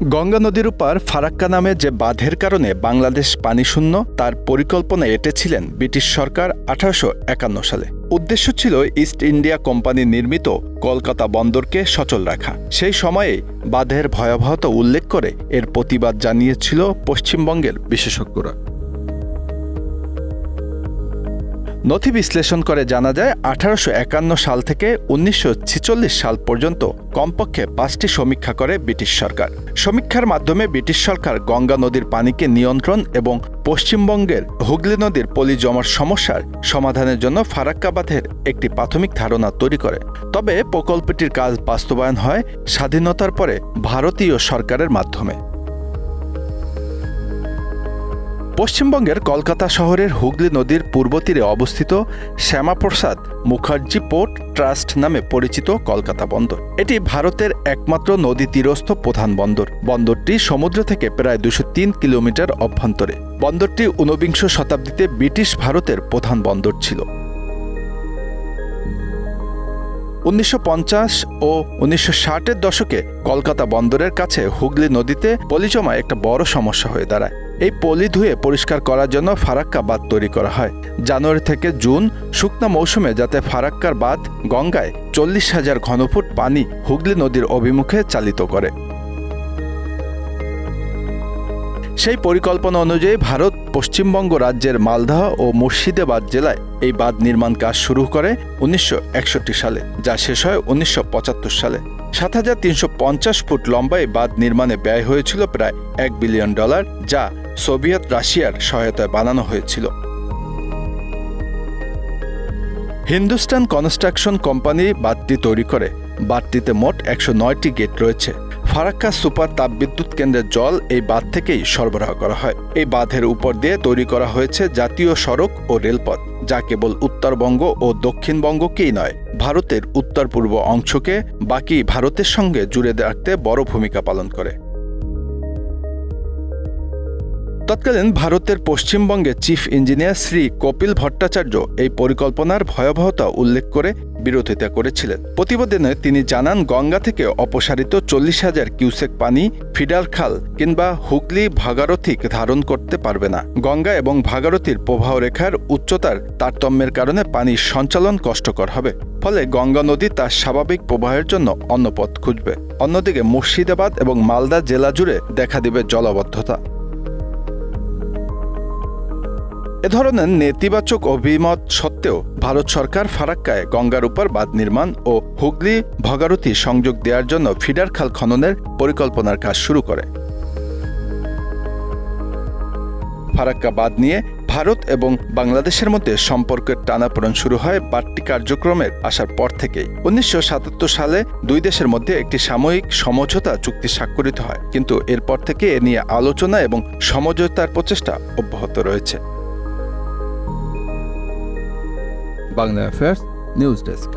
গঙ্গা নদীর উপর ফারাক্কা নামে যে বাঁধের কারণে বাংলাদেশ পানিশূন্য তার পরিকল্পনা এঁটেছিলেন ব্রিটিশ সরকার 1851 সালে। উদ্দেশ্য ছিল ইস্ট ইন্ডিয়া কোম্পানি নির্মিত কলকাতা বন্দরকে সচল রাখা। সেই সময়ে বাঁধের ভয়াবহতা উল্লেখ করে এর প্রতিবাদ জানিয়েছিল পশ্চিমবঙ্গের বিশেষজ্ঞরা। নথি বিশ্লেষণ করে জানা যায় 1851 সাল থেকে 1946 সাল পর্যন্ত কমপক্ষে 5টি সমীক্ষা করে ব্রিটিশ সরকার। সমীক্ষার মাধ্যমে ব্রিটিশ সরকার গঙ্গা নদীর পানিকে নিয়ন্ত্রণ এবং পশ্চিমবঙ্গের হুগলি নদীর পলি জমার সমস্যার সমাধানের জন্য ফারাক্কা বাঁধের একটি প্রাথমিক ধারণা তৈরি করে। তবে প্রকল্পটির কাজ বাস্তবায়ন হয় স্বাধীনতার পরে ভারতীয় সরকারের মাধ্যমে। পশ্চিমবঙ্গের কলকাতা শহরের হুগলি নদীর পূর্ব তীরে অবস্থিত শ্যামাপ্রসাদ মুখার্জি পোর্ট ট্রাস্ট নামে পরিচিত কলকাতা বন্দর। এটি ভারতের একমাত্র নদী তীরস্থ প্রধান বন্দর। বন্দরটি সমুদ্র থেকে প্রায় 203 কিলোমিটার অভ্যন্তরে। বন্দরটি 19বিংশ শতাব্দীতে ব্রিটিশ ভারতের প্রধান বন্দর ছিল। 1950 ও 1960-এর দশকে কলকাতা বন্দরের কাছে হুগলি নদীতে পলি জমা একটা বড় সমস্যা হয়ে দাঁড়ায়। এই পলি ধুয়ে পরিষ্কার করার জন্য ফারাক্কা বাঁধ তৈরি করা হয়। জানুয়ারি থেকে জুন শুকনা মৌসুমে যাতে ফারাক্কার বাঁধ গঙ্গায় 40,000 ঘনফুট পানি হুগলি নদীর অভিমুখে চালিত করে। সেই পরিকল্পনা অনুযায়ী ভারত পশ্চিমবঙ্গ রাজ্যের মালদহ ও মুর্শিদাবাদ জেলায় এই বাঁধ নির্মাণ কাজ শুরু করে 1961 সালে, যা শেষ হয় 1975 সালে। 7,350 ফুট লম্বা এই বাঁধ নির্মাণে ব্যয় হয়েছিল প্রায় $1 বিলিয়ন, যা সোভিয়েত রাশিয়ার সহায়তায় বানানো হয়েছিল। হিন্দুস্তান কনস্ট্রাকশন কোম্পানি বাঁধটি তৈরি করে। বাঁধটিতে মোট 109টি গেট রয়েছে। ফারাক্কা সুপার তাপবিদ্যুৎ কেন্দ্রের জল এই বাঁধ থেকেই সরবরাহ করা হয়। এই বাঁধের উপর দিয়ে তৈরি করা হয়েছে জাতীয় সড়ক ও রেলপথ, যা কেবল উত্তরবঙ্গ ও দক্ষিণবঙ্গকেই নয়, ভারতের উত্তর পূর্ব অংশকে বাকি ভারতের সঙ্গে জুড়ে রাখতে বড় ভূমিকা পালন করে। তৎকালীন ভারতের পশ্চিমবঙ্গে চিফ ইঞ্জিনিয়ার শ্রী কপিল ভট্টাচার্য এই পরিকল্পনার ভয়াবহতা উল্লেখ করে বিরোধিতা করেছিলেন। প্রতিবেদনে তিনি জানান, গঙ্গা থেকে অপসারিত 40,000 কিউসেক পানি ফিডার খাল কিংবা হুগলি ভাগীরথী ধারণ করতে পারবে না। গঙ্গা এবং ভাগীরথীর প্রবাহ রেখার উচ্চতার তারতম্যের কারণে পানির সঞ্চালন কষ্টকর হবে। ফলে গঙ্গা নদী তার স্বাভাবিক প্রবাহের জন্য অন্য পথ খুঁজবে। অন্যদিকে মুর্শিদাবাদ এবং মালদা জেলা জুড়ে দেখা দিবে জলাবদ্ধতা। এ ধরনের নেতিবাচক অভিমত সত্ত্বেও ভারত সরকার ফারাক্কায় গঙ্গার উপর বাঁধ নির্মাণ ও হুগলি ভাগীরথী সংযোগ দেওয়ার জন্য ফিডার খাল খননের পরিকল্পনার কাজ শুরু করে। ফারাক্কা বাঁধ নিয়ে ভারত এবং বাংলাদেশের মধ্যে সম্পর্কের টানাপোড়েন শুরু হয় বাঁধটি কার্যক্রমের আসার পর থেকেই। 1977 সালে দুই দেশের মধ্যে একটি সাময়িক সমঝোতা চুক্তি স্বাক্ষরিত হয়, কিন্তু এরপর থেকে এ নিয়ে আলোচনা এবং সমঝোতার প্রচেষ্টা অব্যাহত রয়েছে। Bangla affairs news desk.